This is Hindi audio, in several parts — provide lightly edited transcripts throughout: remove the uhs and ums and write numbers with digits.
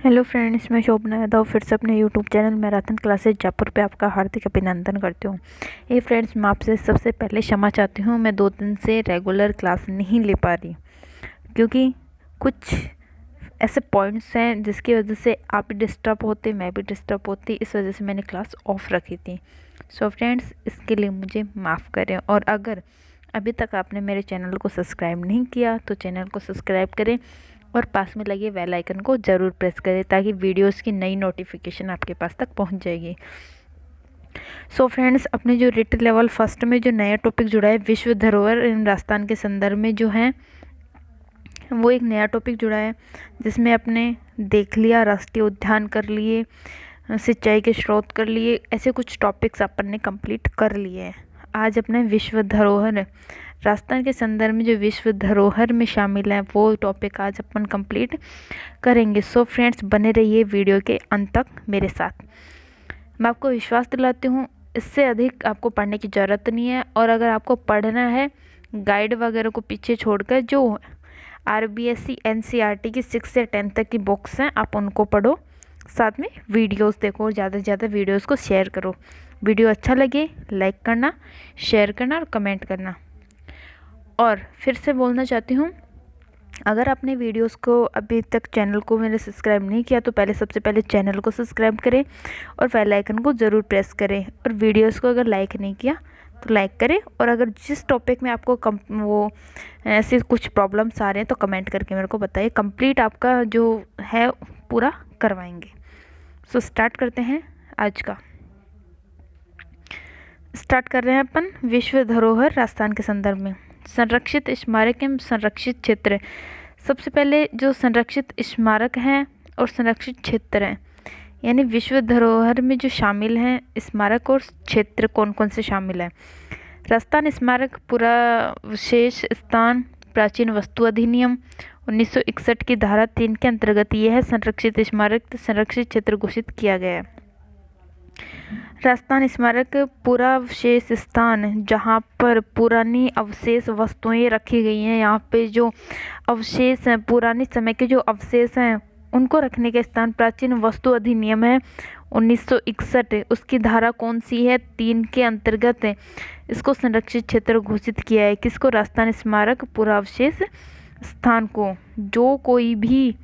हेलो फ्रेंड्स, मैं शोभना यादव फिर से अपने YouTube channel marathon classes Jaipur पे आपका हार्दिक अभिनंदन करती हूँ। ये फ्रेंड्स, मैं आपसे सबसे पहले क्षमा चाहती हूँ। मैं 2 दिन से रेगुलर क्लास नहीं ले पा रही क्योंकि कुछ ऐसे पॉइंट्स हैं जिसकी वजह से आप भी डिस्टर्ब होते, मैं भी डिस्टर्ब होती। इस वजह से मैंने क्लास ऑफ रखी थी। सो फ्रेंड्स, इसके लिए मुझे माफ़ करें। और अगर अभी तक आपने मेरे चैनल को सब्सक्राइब नहीं किया तो चैनल को सब्सक्राइब करें और पास में लगे बेल आइकन को ज़रूर प्रेस करें ताकि वीडियोस की नई नोटिफिकेशन आपके पास तक पहुंच जाएगी। सो फ्रेंड्स, अपने जो रिट लेवल फर्स्ट में जो नया टॉपिक जुड़ा है, विश्व धरोहर राजस्थान के संदर्भ में जो है वो एक नया टॉपिक जुड़ा है जिसमें अपने देख लिया, राष्ट्रीय उद्यान कर लिए, सिंचाई के स्रोत कर लिए, ऐसे कुछ टॉपिक्स अपन ने कंप्लीट कर लिए हैं। आज अपने विश्व धरोहर राजस्थान के संदर्भ में जो विश्व धरोहर में शामिल है वो टॉपिक आज अपन कंप्लीट करेंगे। सो फ्रेंड्स, बने रहिए वीडियो के अंत तक मेरे साथ। मैं आपको विश्वास दिलाती हूँ इससे अधिक आपको पढ़ने की ज़रूरत नहीं है। और अगर आपको पढ़ना है, गाइड वगैरह को पीछे छोड़कर जो RBSE NCERT की 6 से 10 तक की बुक्स हैं आप उनको पढ़ो, साथ में वीडियोस देखो और ज़्यादा से ज़्यादा वीडियोस को शेयर करो। वीडियो अच्छा लगे लाइक करना, शेयर करना और कमेंट करना। और फिर से बोलना चाहती हूँ, अगर आपने वीडियोस को अभी तक चैनल को मेरे सब्सक्राइब नहीं किया तो सबसे पहले चैनल को सब्सक्राइब करें और बेल आइकन को ज़रूर प्रेस करें। और वीडियोस को अगर लाइक नहीं किया तो लाइक करें। और अगर जिस टॉपिक में आपको वो ऐसे कुछ प्रॉब्लम्स आ रहे हैं तो कमेंट करके मेरे को बताइए, कंप्लीट आपका जो है पूरा करवाएंगे। सो स्टार्ट करते हैं आज का। स्टार्ट कर रहे हैं अपन विश्व धरोहर राजस्थान के संदर्भ में। संरक्षित स्मारक एवं संरक्षित क्षेत्र। सबसे पहले जो संरक्षित स्मारक हैं और संरक्षित क्षेत्र हैं, यानी विश्व धरोहर में जो शामिल हैं स्मारक और क्षेत्र कौन कौन से शामिल हैं। राजस्थान स्मारक पूरा विशेष स्थान प्राचीन वस्तु अधिनियम 1961 की धारा 3 के अंतर्गत यह संरक्षित स्मारक संरक्षित क्षेत्र घोषित किया गया है। राजस्थान स्मारक पूरा विशेष स्थान जहाँ पर पुरानी अवशेष वस्तुएं रखी गई हैं, यहाँ पे जो अवशेष हैं, पुराने समय के जो अवशेष हैं उनको रखने के स्थान प्राचीन वस्तु अधिनियम है 1961। उसकी धारा कौन सी है? 3 के अंतर्गत है इसको संरक्षित क्षेत्र घोषित किया है। किसको? राजस्थान स्मारक पूरा अवशेष स्थान को। जो कोई भी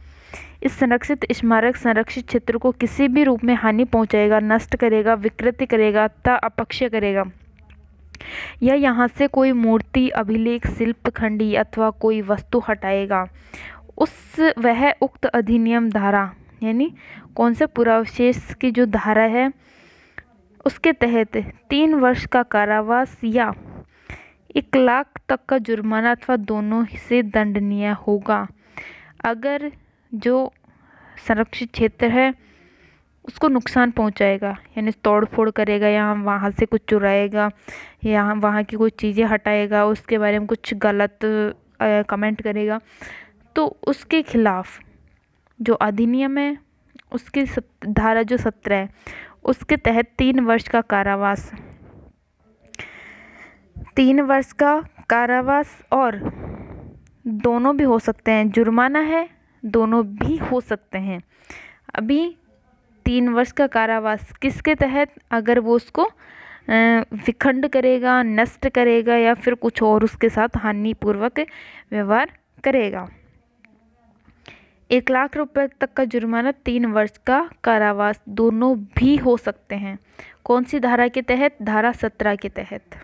इस संरक्षित स्मारक संरक्षित क्षेत्र को किसी भी रूप में हानि पहुंचाएगा, नष्ट करेगा, विकृति करेगा तथा अपक्षय करेगा या यहाँ से कोई मूर्ति, अभिलेख, शिल्प खंडी अथवा कोई वस्तु हटाएगा, वह उक्त अधिनियम धारा यानी कौन से पुरावशेष की जो धारा है उसके तहत 3 वर्ष का कारावास या 1 लाख तक का जुर्माना अथवा दोनों से दंडनीय होगा। अगर जो संरक्षित क्षेत्र है उसको नुकसान पहुंचाएगा, यानी तोड़ फोड़ करेगा या वहाँ से कुछ चुराएगा या वहाँ की कोई चीज़ें हटाएगा, उसके बारे में कुछ गलत कमेंट करेगा, तो उसके खिलाफ जो अधिनियम है उसकी धारा जो 17 है उसके तहत 3 वर्ष का कारावास, 3 वर्ष का कारावास और दोनों भी हो सकते हैं, जुर्माना है दोनों भी हो सकते हैं। अभी 3 वर्ष का कारावास किसके तहत? अगर वो उसको विखंड करेगा, नष्ट करेगा या फिर कुछ और उसके साथ हानिपूर्वक व्यवहार करेगा। 1 लाख रुपए तक का जुर्माना, 3 वर्ष का कारावास दोनों भी हो सकते हैं। कौन सी धारा के तहत? धारा 17 के तहत।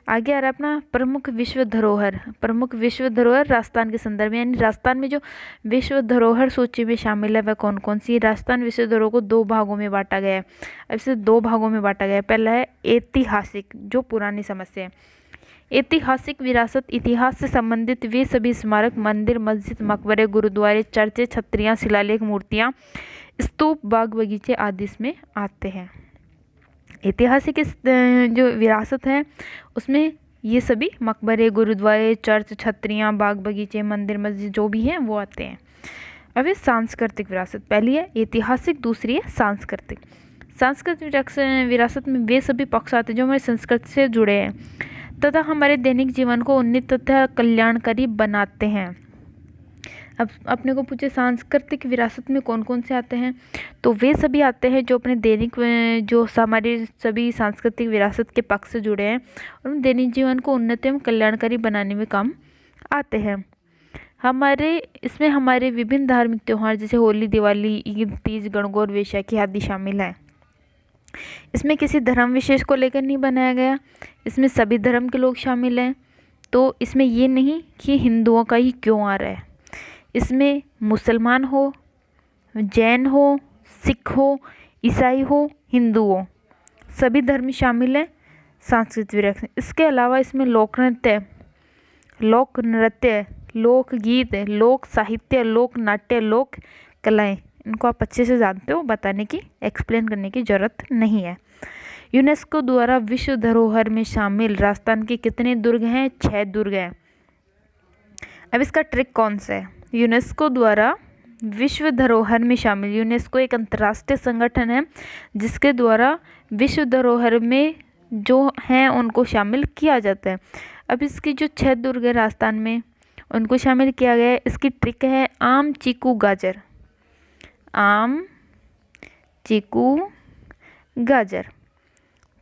आगे आ रहा है अपना प्रमुख विश्व धरोहर। प्रमुख विश्व धरोहर राजस्थान के संदर्भ में, यानी राजस्थान में जो विश्व धरोहर सूची में शामिल है वह कौन कौन सी। राजस्थान विश्व धरोहर को 2 भागों में बांटा गया है। अब इसे 2 भागों में बांटा गया है। पहला है ऐतिहासिक, जो पुरानी समस्या है। ऐतिहासिक विरासत, इतिहास से संबंधित वे सभी स्मारक, मंदिर, मस्जिद, मकबरे, गुरुद्वारे, चर्चे, छतरियाँ, शिलालेख, मूर्तियाँ, स्तूप, बाग बगीचे आदि इसमें आते हैं। ऐतिहासिक जो विरासत है उसमें ये सभी मकबरे, गुरुद्वारे, चर्च, छतरियाँ, बाग बगीचे, मंदिर, मस्जिद जो भी हैं वो आते हैं। अब ये सांस्कृतिक विरासत, पहली है ऐतिहासिक, दूसरी है सांस्कृतिक। सांस्कृतिक विरासत में वे सभी पक्ष आते हैं जो हमारी संस्कृति से जुड़े हैं तथा हमारे दैनिक जीवन को उन्नत तथा कल्याणकारी बनाते हैं। अब अपने को पूछे सांस्कृतिक विरासत में कौन कौन से आते हैं, तो वे सभी आते हैं जो अपने दैनिक जो हमारे सभी सांस्कृतिक विरासत के पक्ष से जुड़े हैं और दैनिक जीवन को उन्नत एवं कल्याणकारी बनाने में काम आते हैं। इसमें हमारे विभिन्न धार्मिक त्योहार जैसे होली, दिवाली, ईद, तीज, गणगौर, वैशाखी आदि शामिल हैं। इसमें किसी धर्म विशेष को लेकर नहीं बनाया गया, इसमें सभी धर्म के लोग शामिल हैं। तो इसमें ये नहीं कि हिंदुओं का ही क्यों आ रहा है, इसमें मुसलमान हो, जैन हो, सिख हो, ईसाई हो, हिंदू हो, सभी धर्म शामिल हैं सांस्कृतिक विरासत। इसके अलावा इसमें लोक नृत्य, लोकगीत, लोक साहित्य, लोक नाट्य, लोक कलाएं, इनको आप अच्छे से जानते हो, बताने की, एक्सप्लेन करने की ज़रूरत नहीं है। यूनेस्को द्वारा विश्व धरोहर में शामिल राजस्थान के कितने दुर्ग हैं? 6 दुर्ग हैं। अब इसका ट्रिक कौन सा है? यूनेस्को द्वारा विश्व धरोहर में शामिल, यूनेस्को एक अंतर्राष्ट्रीय संगठन है जिसके द्वारा विश्व धरोहर में जो हैं उनको शामिल किया जाता है। अब इसकी जो 6 दुर्ग है राजस्थान में, उनको शामिल किया गया है। इसकी ट्रिक है आम, चीकू, गाजर। आम, चीकू, गाजर।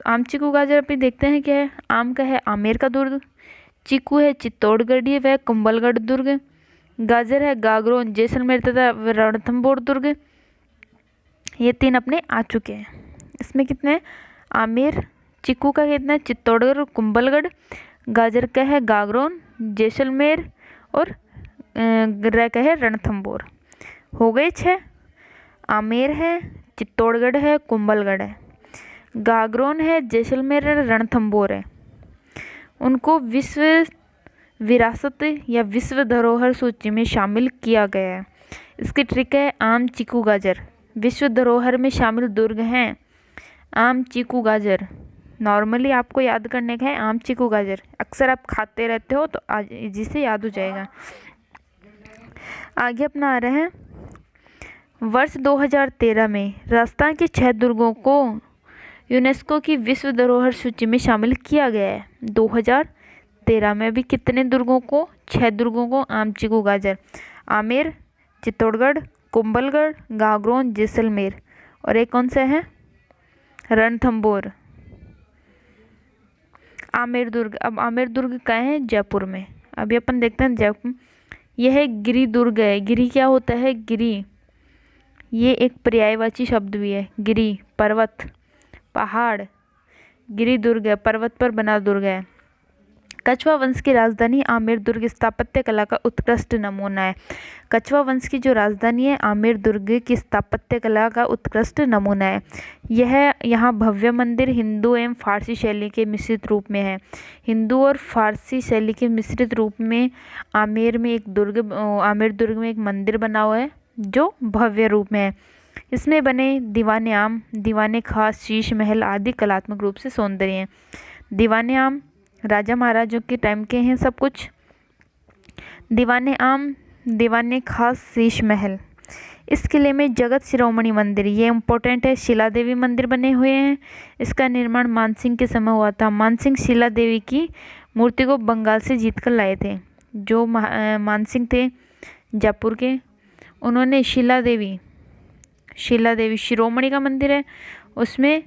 आम, चीकू, गाजर अभी देखते हैं क्या है। आम का है आमेर का दुर्ग, चीकू है चित्तौड़गढ़ व कुंभलगढ़ दुर्ग, गाजर है गागरोन, जैसलमेर तथा रणथंभौर दुर्ग। ये 3 अपने आ चुके हैं। इसमें कितने? आमेर, चीकू का कितना है चित्तौड़गढ़ और कुंभलगढ़, गाजर का है गागरोन, जैसलमेर और ग्रह का है रणथंभौर। हो गए 6। आमेर है, चित्तौड़गढ़ है, कुंभलगढ़ है, गागरोन है, जैसलमेर है, रणथंभौर है। उनको विश्व विरासत या विश्व धरोहर सूची में शामिल किया गया है। इसकी ट्रिक है आम, चीकू, गाजर। विश्व धरोहर में शामिल दुर्ग हैं आम, चीकू, गाजर। नॉर्मली आपको याद करने का है आम, चीकू, गाजर। अक्सर आप खाते रहते हो तो आज इजी से याद हो जाएगा। आगे अपना आ रहा है, वर्ष 2013 में राजस्थान के 6 दुर्गों को यूनेस्को की विश्व धरोहर सूची में शामिल किया गया है। 2013 में अभी कितने दुर्गों को? 6 दुर्गों को, आम, चीकू, गाजर। आमेर, चित्तौड़गढ़, कुंभलगढ़, गागरोन, जैसलमेर और एक कौन सा है? रणथंभौर। आमेर दुर्ग। अब आमेर दुर्ग कहाँ है? जयपुर में। अभी अपन देखते हैं जयपुर। यह है गिरि दुर्ग है। गिरि क्या होता है? गिरि, ये एक पर्यायवाची शब्द भी है। गिरि पर्वत, पहाड़, गिरि दुर्ग है, पर्वत पर बना दुर्ग है। कछवा वंश की राजधानी आमेर दुर्ग स्थापत्य कला का उत्कृष्ट नमूना है। कछवा वंश की जो राजधानी है आमेर दुर्ग की स्थापत्य कला का उत्कृष्ट नमूना है। यह यहाँ भव्य मंदिर हिंदू एवं फारसी शैली के मिश्रित रूप में है। हिंदू और फारसी शैली के मिश्रित रूप में आमेर दुर्ग में एक मंदिर बना हुआ है जो भव्य रूप में है। इसमें बने दीवाने आम, दीवाने खास, शीश महल आदि कलात्मक रूप से सौंदर्य हैं। दीवाने आम राजा महाराजों के टाइम के हैं सब कुछ। दीवाने आम, दीवाने खास, शीश महल। इस किले में जगत शिरोमणि मंदिर, ये इम्पोर्टेंट है, शिला देवी मंदिर बने हुए हैं। इसका निर्माण मानसिंह के समय हुआ था। मानसिंह शिला देवी की मूर्ति को बंगाल से जीत कर लाए थे। जो मानसिंह थे जयपुर के, उन्होंने शिला देवी शिरोमणि का मंदिर है, उसमें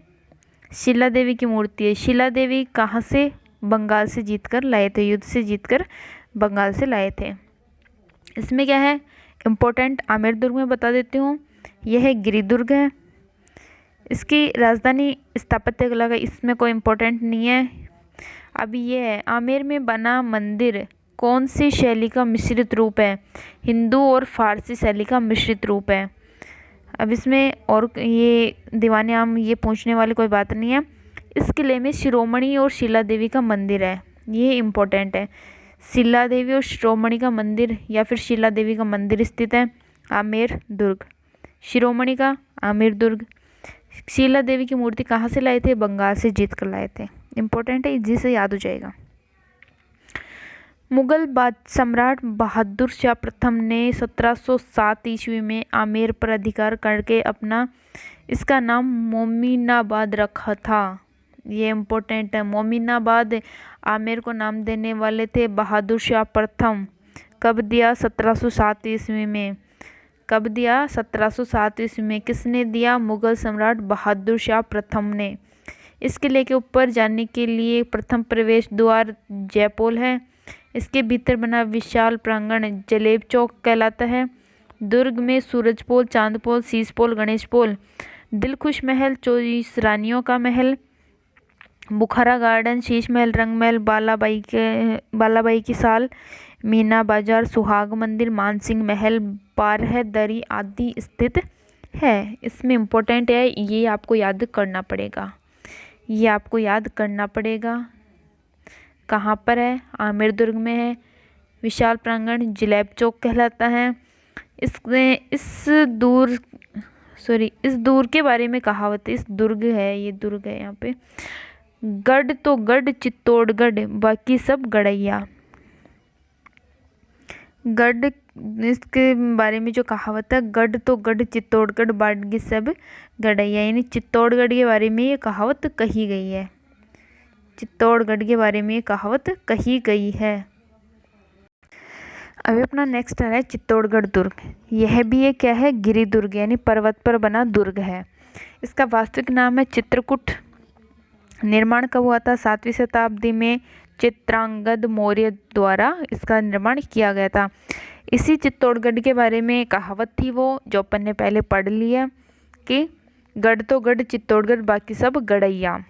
शिला देवी की मूर्ति है। शिला देवी कहाँ से? बंगाल से जीत कर लाए थे, युद्ध से जीतकर बंगाल से लाए थे। इसमें क्या है इम्पोर्टेंट? आमेर दुर्ग में बता देती हूँ। यह गिरि दुर्ग है। इसकी राजधानी स्थापत्य कला का इसमें कोई इम्पोर्टेंट नहीं है। अभी ये है आमेर में बना मंदिर कौन सी शैली का मिश्रित रूप है? हिंदू और फारसी शैली का मिश्रित रूप है। अब इसमें और ये दीवाने आम ये पूछने वाली कोई बात नहीं है। इस किले में शिरोमणि और शिला देवी का मंदिर है, ये इम्पोर्टेंट है। शिला देवी और शिरोमणि का मंदिर या फिर शिला देवी का मंदिर स्थित है आमेर दुर्ग। शिरोमणि का आमेर दुर्ग। शिला देवी की मूर्ति कहाँ से लाए थे? बंगाल से जीत कर लाए थे। इम्पोर्टेंट है, इजी से याद हो जाएगा। मुगल सम्राट बहादुर शाह प्रथम ने 1707 ईस्वी में आमेर पर अधिकार करके इसका नाम मोमिनाबाद रखा था। ये इम्पोर्टेंट है। मोमिनाबाद आमेर को नाम देने वाले थे बहादुर शाह प्रथम। कब दिया? 1707 ईस्वी में। कब दिया? 1707 ईस्वी में। किसने दिया? मुगल सम्राट बहादुर शाह प्रथम ने। इस किले के ऊपर जाने के लिए प्रथम प्रवेश द्वार जयपोल है। इसके भीतर बना विशाल प्रांगण जलेब चौक कहलाता है। दुर्ग में सूरजपोल, चांदपोल, शीशपोल, गणेशपोल, दिलखुश महल, 24 रानियों का महल, बुखारा गार्डन, शीश महल, रंग महल, बालाबाई की साल, मीना बाजार, सुहाग मंदिर, मानसिंह महल, बारह दरी आदि स्थित है। इसमें इम्पोर्टेंट है, ये आपको याद करना पड़ेगा। ये आपको याद करना पड़ेगा। कहाँ पर है? आमेर दुर्ग में है। विशाल प्रांगण जलेब चौक कहलाता है। इस दूर के बारे में कहावत है। इस दुर्ग है, ये दुर्ग है यहाँ पे। गढ़ तो गढ़ चित्तौड़गढ़, बाकी सब गड़ैया। गढ़, इसके बारे में जो कहावत है, गढ़ तो गढ़ चित्तौड़गढ़, बाकी सब गड़ैया, यानी चित्तौड़गढ़ के बारे में ये कहावत कही गई है। चित्तौड़गढ़ के बारे में ये कहावत कही गई है। अभी अपना नेक्स्ट आ रहा है चित्तौड़गढ़ दुर्ग। यह भी एक क्या है? गिरि दुर्ग, यानी पर्वत पर बना दुर्ग है। इसका वास्तविक नाम है चित्रकूट। निर्माण कब हुआ था? 7वीं शताब्दी में चित्रांगद मौर्य द्वारा इसका निर्माण किया गया था। इसी चित्तौड़गढ़ के बारे में कहावत थी वो, जो अपन ने पहले पढ़ लिया कि गढ़ तो गढ़ चित्तौड़गढ़, बाकी सब गड़ैया।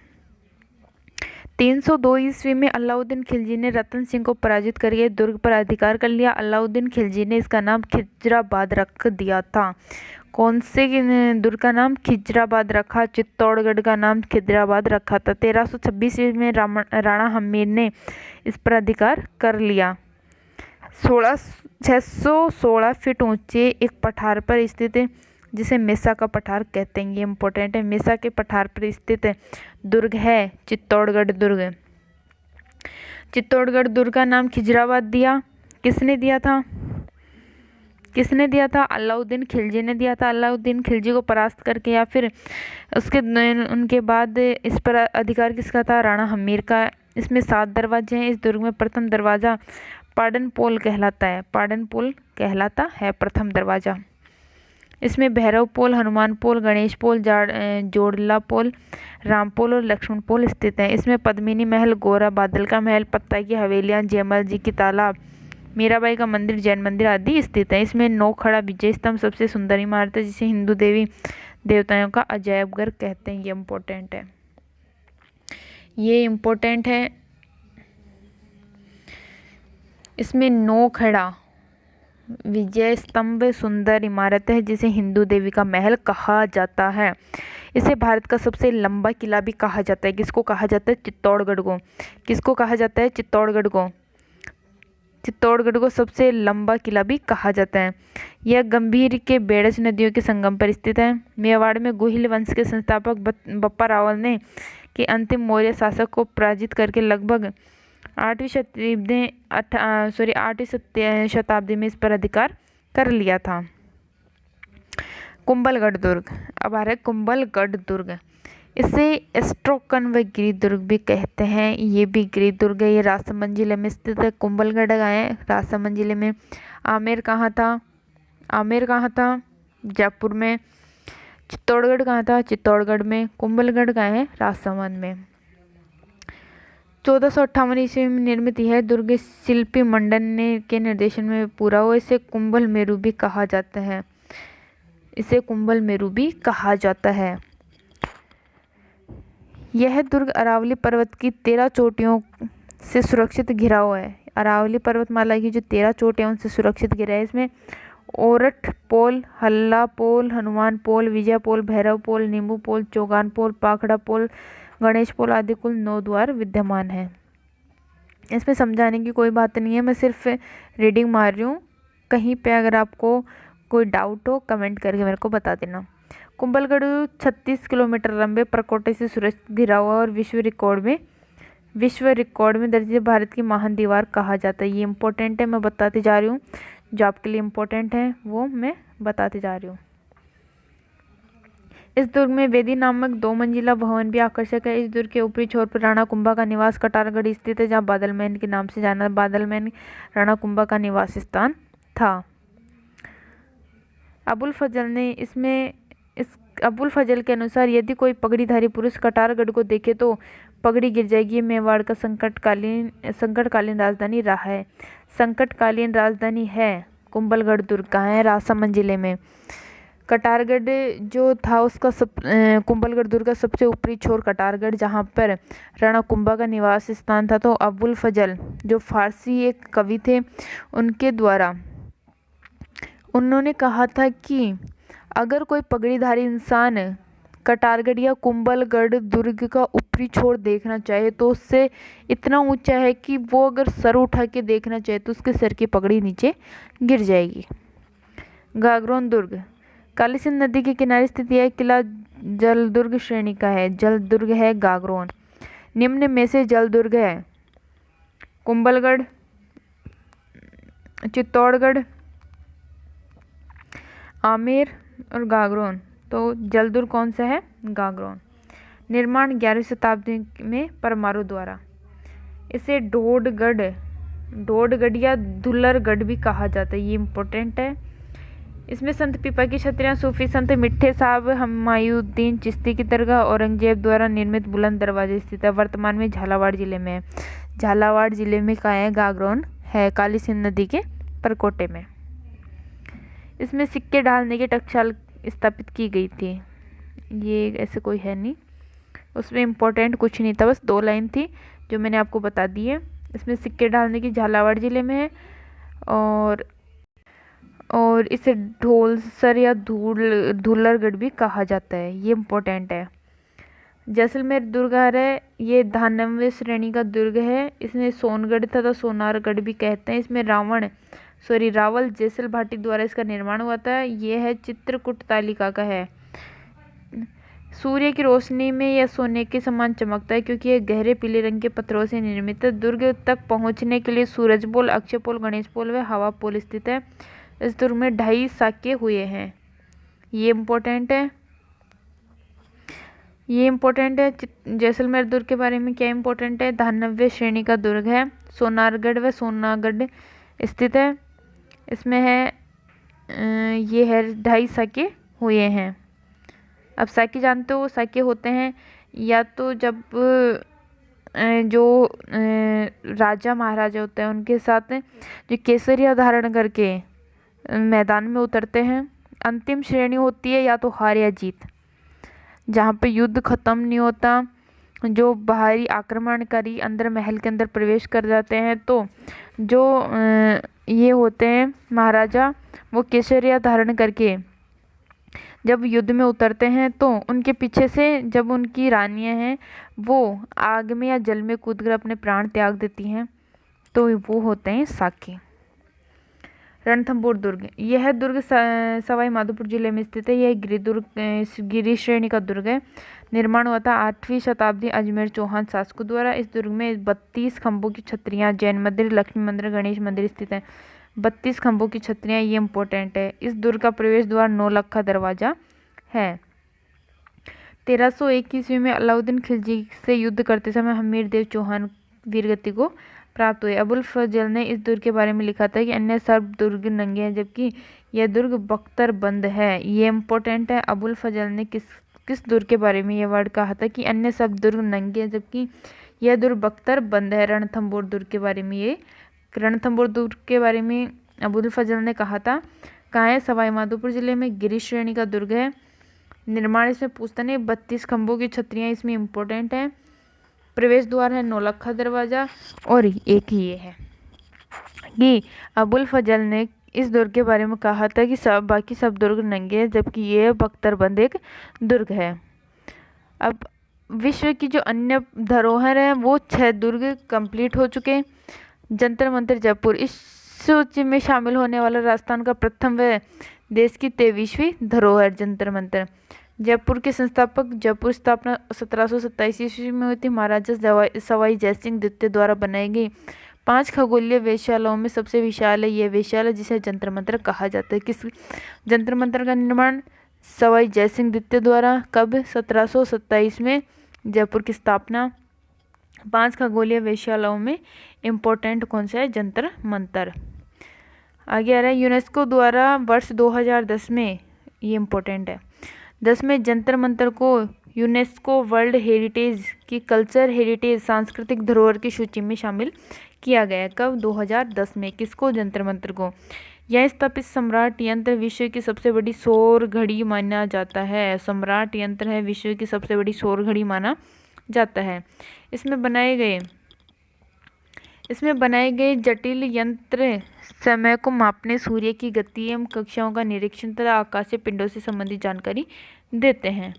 302 ईस्वी में अलाउद्दीन खिलजी ने रतन सिंह को पराजित करके दुर्ग पर अधिकार कर लिया। अलाउद्दीन खिलजी ने इसका नाम खिजराबाद रख दिया था। कौन से दुर्ग का नाम? खिजराबाद रखा। चित्तौड़गढ़ का नाम खिजराबाद रखा था। 1326 ईस्वी में राणा हमीर ने इस पर अधिकार कर लिया। 616 फीट ऊंचे एक पठार पर स्थित है, जिसे मेसा का पठार कहते हैं। ये इम्पोर्टेंट है। मेसा के पठार पर स्थित दुर्ग है चित्तौड़गढ़ दुर्ग। चित्तौड़गढ़ दुर्ग का नाम खिजराबाद दिया। किसने दिया था? किसने दिया था? अलाउद्दीन खिलजी ने दिया था। अलाउद्दीन खिलजी को परास्त करके या फिर उनके बाद इस पर अधिकार किसका था? राणा हमीर का। इसमें 7 दरवाजे हैं। इस दुर्ग में प्रथम दरवाजा पाडन पोल कहलाता है। पाडन पोल कहलाता है प्रथम दरवाजा। इसमें भैरव पोल, हनुमान पोल, गणेश पोल, जोड़ला पोल, राम पोल और लक्ष्मण पोल स्थित हैं। इसमें पद्मिनी महल, गोरा बादल का महल, पत्ता की हवेलियाँ, जयमल जी की तालाब, मीराबाई का मंदिर, जैन मंदिर आदि स्थित हैं। इसमें 9 खड़ा विजय स्तंभ सबसे सुंदर इमारत है, जिसे हिंदू देवी देवताओं का अजायब घर कहते हैं। ये इम्पोर्टेंट है। ये इम्पोर्टेंट है। इसमें 9 खड़ा विजय स्तंभ सुंदर इमारत है, जिसे हिंदू देवी का महल कहा जाता है। इसे भारत का सबसे लंबा किला भी कहा जाता है। किसको कहा जाता है? चित्तौड़गढ़ को। किसको कहा जाता है? चित्तौड़गढ़ को। चित्तौड़गढ़ को सबसे लंबा किला भी कहा जाता है। यह गंभीर के बेड़च नदियों के संगम पर स्थित है। मेवाड़ में गुहिल वंश के संस्थापक बप्पा रावल ने के अंतिम मौर्य शासक को पराजित करके लगभग 8वीं शताब्दी में इस पर अधिकार कर लिया था। कुंभलगढ़ दुर्ग। अब आ रहा है कुंभलगढ़ दुर्ग। इसे एस्ट्रोकन व गिरि दुर्ग भी कहते हैं। ये भी गिरि दुर्ग है। ये राजसमंद जिले में स्थित है। कुंभलगढ़ है राजसमंद जिले में। आमेर कहाँ था? आमेर कहाँ था? जयपुर में। चित्तौड़गढ़ कहाँ था? चित्तौड़गढ़ में। कुंभलगढ़ कहाँ है? राजसमंद में। 1458 ईस्वी में निर्मित यह दुर्ग शिल्पी मंडन के निर्देशन में पूरा हुआ। इसे कुंभल मेरू भी कहा जाता है। इसे कुंभल मेरू भी कहा जाता है। यह दुर्ग अरावली पर्वत की 13 चोटियों से सुरक्षित घिरा हुआ है। अरावली पर्वतमाला की जो 13 चोटियां उनसे सुरक्षित घिरा है। इसमें ओरठ पोल, हल्ला पोल, हनुमान पोल, विजय पोल, भैरव पोल, नींबू पोल, चौगान पोल, पाखड़ा पोल, गणेश पोल आदि कुल 9 द्वार विद्यमान हैं। इसमें समझाने की कोई बात नहीं है, मैं सिर्फ रीडिंग मार रही हूँ। कहीं पे अगर आपको कोई डाउट हो कमेंट करके मेरे को बता देना। कुंभलगढ़ 36 किलोमीटर लंबे परकोटे से सुरक्षित घिरा हुआ और विश्व रिकॉर्ड में दर्ज भारत की महान दीवार कहा जाता है। ये इंपॉर्टेंट है, मैं बताते जा रही हूँ। जो आपके लिए इम्पोर्टेंट है वो मैं बताते जा रही हूँ। इस दुर्ग में वेदी नामक 2 मंजिला भवन भी आकर्षक है। इस दुर्ग के ऊपरी छोर पर राणा कुंभा का निवास कटारगढ़ स्थित है, जहाँ बादलमैन के नाम से जाना। बादलमैन राणा कुंभा का निवास स्थान था। अबुल फजल के अनुसार यदि कोई पगड़ीधारी पुरुष कटारगढ़ को देखे तो पगड़ी गिर जाएगी। मेवाड़ का संकटकालीन राजधानी रहा है। संकटकालीन राजधानी है कुंभलगढ़ दुर्ग कहाँ है? राजसमंद जिले में। कटारगढ़ जो था उसका कुंभलगढ़ दुर्ग का सबसे ऊपरी छोर कटारगढ़, जहाँ पर राणा कुंभा का निवास स्थान था। तो अबुल फजल जो फारसी एक कवि थे, उनके द्वारा उन्होंने कहा था कि अगर कोई पगड़ीधारी इंसान कटारगढ़ या कुंभलगढ़ दुर्ग का ऊपरी छोर देखना चाहे तो उससे इतना ऊंचा है कि वो अगर सर उठा के देखना चाहे तो उसके सर की पगड़ी नीचे गिर जाएगी। गागरोन दुर्ग काली सिंध नदी के किनारे स्थित यह किला जलदुर्ग श्रेणी का है। जलदुर्ग है गागरोन। निम्न में से जलदुर्ग है कुंभलगढ़, चित्तौड़गढ़, आमेर और गागरोन। तो जलदुर्ग कौन सा है? गागरोन। निर्माण 11वीं शताब्दी में परमाणु द्वारा। इसे ढोडगढ़ या धुल्लरगढ़ भी कहा जाता है, ये इम्पोर्टेंट है। इसमें संत पीपा की छतरियाँ, सूफी संत मिट्ठे साहब हमायूद्दीन चिश्ती की दरगाह, औरंगजेब द्वारा निर्मित बुलंद दरवाजे स्थित है। वर्तमान में झालावाड़ जिले में है। झालावाड़ जिले में कहाँ है? गागरोन है, काली सिंध नदी के परकोटे में। इसमें सिक्के ढालने की टकसाल स्थापित की गई थी। ये ऐसे कोई है नहीं, उसमें इम्पोर्टेंट कुछ नहीं था, बस 2 लाइन थी जो मैंने आपको बता दी है। इसमें सिक्के ढालने की झालावाड़ जिले में है। और इसे ढोलसर या धुल्लरगढ़ भी कहा जाता है, ये इम्पोर्टेंट है। जैसलमेर दुर्ग है, ये 92वें श्रेणी का दुर्ग है। इसमें सोनगढ़ तथा सोनारगढ़ भी कहते हैं। इसमें रावल जैसल भाटी द्वारा इसका निर्माण हुआ था। यह है चित्रकूट तालिका का है। सूर्य की रोशनी में यह सोने के समान चमकता है क्योंकि यह गहरे पीले रंग के पत्थरों से निर्मित है। दुर्ग तक पहुंचने के लिए सूरज पोल, अक्षय पोल, गणेश पोल व हवा पोल स्थित है। इस दुर्ग में 2.5 साक्य हुए हैं, ये इम्पोर्टेंट है। जैसलमेर दुर्ग के बारे में क्या इम्पोर्टेंट है? 92वें श्रेणी का दुर्ग है। सोनारगढ़ व सोनागढ़ स्थित है। इसमें है ये है 2.5 साक्य हुए हैं। अब साक्य जानते हो, साक्य होते हैं या तो जब जो राजा महाराजा होते हैं उनके साथ जो केसरिया धारण करके मैदान में उतरते हैं। अंतिम श्रेणी होती है या तो हार या जीत, जहाँ पे युद्ध खत्म नहीं होता, जो बाहरी आक्रमणकारी अंदर महल के अंदर प्रवेश कर जाते हैं। तो जो ये होते हैं महाराजा, वो केसरिया धारण करके जब युद्ध में उतरते हैं तो उनके पीछे से जब उनकी रानियां हैं वो आग में या जल में कूदकर अपने प्राण त्याग देती हैं, तो वो होते हैं साक्य। रणथंभौर दुर्ग, यह दुर्ग सवाई माधोपुर जिले में स्थित है। यह गिरी श्रेणी का दुर्ग है। निर्माण हुआ था 8वीं शताब्दी अजमेर चौहान शासकों द्वारा। इस दुर्ग में 32 खंभों की छतरियाँ, जैन मंदिर, लक्ष्मी मंदिर, गणेश मंदिर स्थित है। 32 खंभों की छतरियाँ, ये इम्पोर्टेंट है। इस दुर्ग का प्रवेश द्वार 9 लखा दरवाजा है। 1301 ईस्वी में अलाउद्दीन खिलजी से युद्ध करते समय हमीर देव चौहान वीरगति को प्राप्त हुए। अबुल फजल ने इस दुर्ग के बारे में लिखा था कि अन्य सब दुर्ग नंगे हैं जबकि यह दुर्ग बख्तरबंद है, ये इम्पोर्टेंट है। अबुल फजल ने किस दुर्ग के बारे में यह वर्ड कहा था कि अन्य सब दुर्ग नंगे हैं जबकि यह दुर्ग बख्तरबंद है? रणथंभौर दुर्ग के बारे में, ये रणथंभौर दुर्ग के बारे में अबुल फजल ने कहा था। कहाँ है? सवाई माधोपुर जिले में, गिरी श्रेणी का दुर्ग है। निर्माण इसमें पूछता नहीं, 32 खंभों की छतरियाँ इसमें इम्पोर्टेंट है। प्रवेश द्वार है 9 लखा दरवाजा। और एक ये है कि अबुल फजल ने इस दुर्ग के बारे में कहा था कि बाकी सब दुर्ग नंगे हैं जबकि ये बख्तरबंद एक दुर्ग है। अब विश्व की जो अन्य धरोहर है वो 6 दुर्ग कंप्लीट हो चुके। जंतर मंतर जयपुर इस सूची में शामिल होने वाला राजस्थान का प्रथम व देश की 23वीं धरोहर जंतर मंतर। जयपुर के संस्थापक, जयपुर स्थापना 1727 ईस्वी में हुई थी। महाराजा सवाई जयसिंह द्वितीय द्वारा बनाई गई 5 खगोलीय वेधशालाओं में सबसे विशाल है यह वेधशाला, जिसे जंतर मंतर कहा जाता है। किस जंतर मंतर का निर्माण सवाई जयसिंह द्वितीय द्वारा। कब? 1727 में। जयपुर की स्थापना। 5 खगोलीय वेधशालाओं में इम्पोर्टेंट कौन सा है? जंतर मंतर। आगे आ रहा है यूनेस्को द्वारा वर्ष 2010 में, ये इम्पोर्टेंट है, 10 में जंतर मंतर को यूनेस्को वर्ल्ड हेरिटेज की कल्चर हेरिटेज सांस्कृतिक धरोहर की सूची में शामिल किया गया। कब? 2010 में। किसको? जंतर मंतर को। यह स्थापित सम्राट यंत्र विश्व की सबसे बड़ी सौर घड़ी माना जाता है। सम्राट यंत्र है विश्व की सबसे बड़ी सौर घड़ी माना जाता है। इसमें बनाए गए जटिल यंत्र समय को मापने, सूर्य की गति एवं कक्षाओं का निरीक्षण तथा आकाशीय पिंडों से संबंधित जानकारी देते हैं।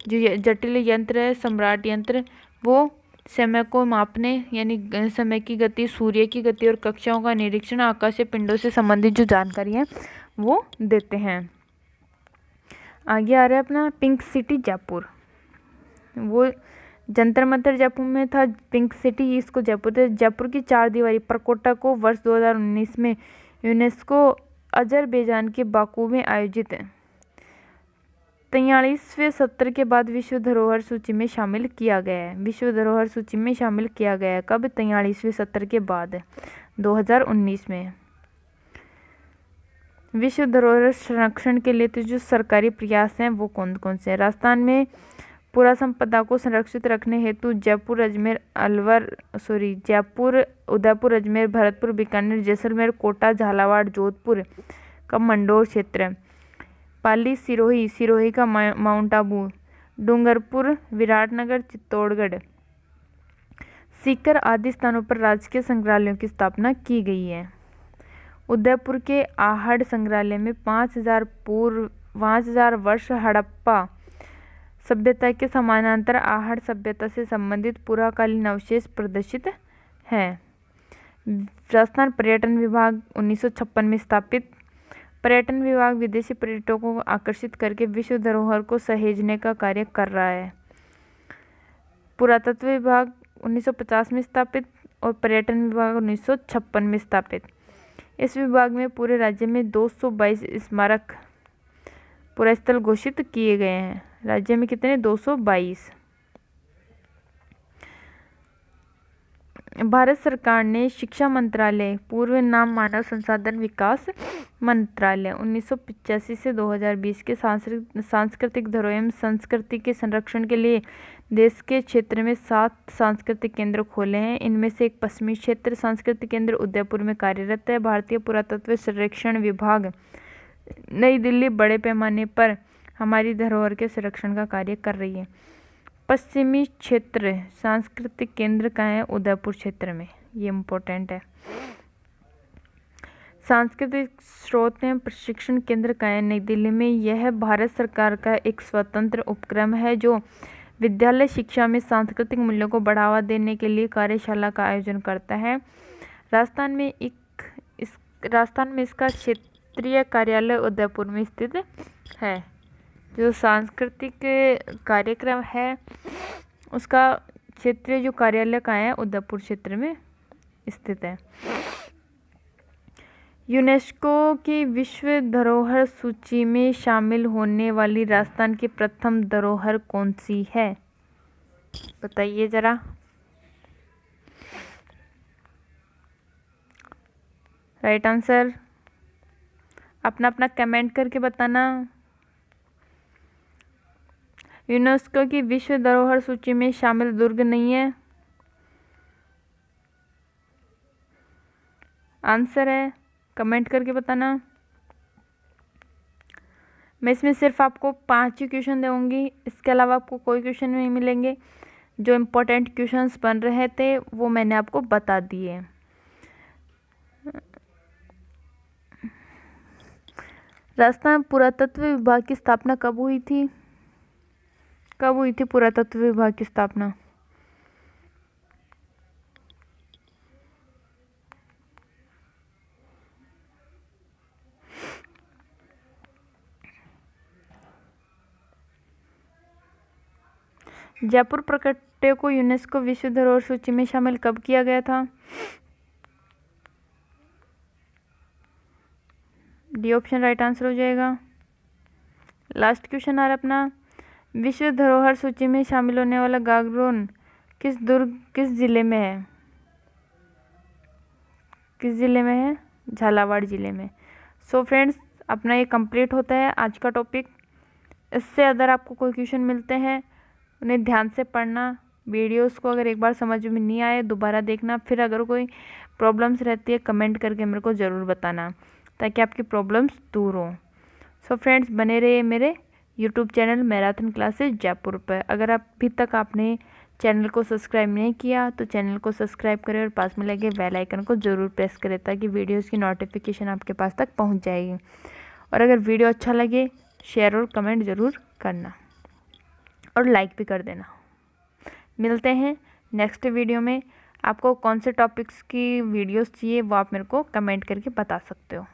जो जटिल यंत्र है सम्राट यंत्र, वो समय को मापने यानी समय की गति, सूर्य की गति और कक्षाओं का निरीक्षण, आकाशीय पिंडों से संबंधित जो जानकारी है वो देते हैं। आगे आ रहा है अपना पिंक सिटी जयपुर। वो जंतर मंतर जयपुर में था, पिंक सिटी इसको जयपुर की 4 दीवारी परकोटा को वर्ष 2019 में यूनेस्को अजरबैजान के बाकू में आयोजित 43वें सत्र के बाद विश्व धरोहर सूची में शामिल किया गया है। विश्व धरोहर सूची में शामिल किया गया है। कब? 43वें सत्र के बाद 2019 में। विश्व धरोहर संरक्षण के लिए तो जो सरकारी प्रयास हैं वो कौन कौन से हैं? राजस्थान में पुरा संपदा को संरक्षित रखने हेतु जयपुर, उदयपुर, अजमेर, भरतपुर, बीकानेर, जैसलमेर, कोटा, झालावाड़, जोधपुर का मंडोर क्षेत्र, पाली, सिरोही का माउंट आबू, डूंगरपुर, विराटनगर, चित्तौड़गढ़, सीकर आदि स्थानों पर राजकीय संग्रहालयों की स्थापना की गई है। उदयपुर के आहड़ संग्रहालय में 5000 वर्ष हड़प्पा सभ्यता के समानांतर आहड़ सभ्यता से संबंधित पुराकालीन अवशेष प्रदर्शित हैं। राजस्थान पर्यटन विभाग 1956 में स्थापित। पर्यटन विभाग विदेशी पर्यटकों को आकर्षित करके विश्व धरोहर को सहेजने का कार्य कर रहा है। पुरातत्व विभाग 1950 में स्थापित और पर्यटन विभाग 1956 में स्थापित। इस विभाग में पूरे राज्य में 222 स्मारक पुरास्थल घोषित किए गए हैं। राज्य में कितने? 222। भारत सरकार ने शिक्षा मंत्रालय, पूर्व नाम मानव संसाधन विकास मंत्रालय, 1985 से 2020 के सांस्कृतिक धरोहर एवं संस्कृति के संरक्षण के लिए देश के क्षेत्र में 7 सांस्कृतिक केंद्र खोले हैं। इनमें से एक पश्चिमी क्षेत्र सांस्कृतिक केंद्र उदयपुर में कार्यरत है। भारतीय पुरातत्व सर्वेक्षण विभाग नई दिल्ली बड़े पैमाने पर हमारी धरोहर के संरक्षण का कार्य कर रही है। पश्चिमी क्षेत्र सांस्कृतिक केंद्र कहाँ है? उदयपुर क्षेत्र में। ये इम्पोर्टेंट है। सांस्कृतिक स्रोत एवं प्रशिक्षण केंद्र कहाँ है? नई दिल्ली में। यह भारत सरकार का एक स्वतंत्र उपक्रम है जो विद्यालय शिक्षा में सांस्कृतिक मूल्यों को बढ़ावा देने के लिए कार्यशाला का आयोजन करता है। राजस्थान में इसका क्षेत्रीय कार्यालय उदयपुर में स्थित है। जो सांस्कृतिक कार्यक्रम है उसका क्षेत्रीय जो कार्यालय कहाँ है? उदयपुर क्षेत्र में स्थित है। यूनेस्को की विश्व धरोहर सूची में शामिल होने वाली राजस्थान की प्रथम धरोहर कौन सी है? बताइए जरा। राइट आंसर अपना अपना कमेंट करके बताना। यूनेस्को की विश्व धरोहर सूची में शामिल दुर्ग नहीं है। आंसर है, कमेंट करके बताना। मैं इसमें सिर्फ आपको 5 ही क्वेश्चन दूंगी, इसके अलावा आपको कोई क्वेश्चन नहीं मिलेंगे। जो इम्पोर्टेंट क्वेश्चंस बन रहे थे वो मैंने आपको बता दिए। राजस्थान पुरातत्व विभाग की स्थापना कब हुई थी? कब हुई थी पुरातत्व विभाग की स्थापना? जयपुर प्रकट्य को यूनेस्को विश्व धरोहर सूची में शामिल कब किया गया था? डी ऑप्शन राइट आंसर हो जाएगा। लास्ट क्वेश्चन आ रहा अपना, विश्व धरोहर सूची में शामिल होने वाला गागरोन किस जिले में है? किस जिले में है? झालावाड़ जिले में। सो फ्रेंड्स, अपना ये कंप्लीट होता है आज का टॉपिक। इससे अगर आपको कोई क्वेश्चन मिलते हैं उन्हें ध्यान से पढ़ना, वीडियोस को अगर एक बार समझ में नहीं आए दोबारा देखना, फिर अगर कोई प्रॉब्लम्स रहती है कमेंट करके मेरे को ज़रूर बताना ताकि आपकी प्रॉब्लम्स दूर हो। सो फ्रेंड्स, बने रहिए मेरे YouTube channel marathon classes Jaipur पर। अगर अभी तक आपने चैनल को सब्सक्राइब नहीं किया तो चैनल को सब्सक्राइब करें और पास में लगे बेल आइकन को ज़रूर प्रेस करें ताकि वीडियोस की नोटिफिकेशन आपके पास तक पहुंच जाएगी। और अगर वीडियो अच्छा लगे शेयर और कमेंट ज़रूर करना और लाइक भी कर देना। मिलते हैं नेक्स्ट वीडियो में। आपको कौन से टॉपिक्स की वीडियोस चाहिए वो आप मेरे को कमेंट करके बता सकते हो।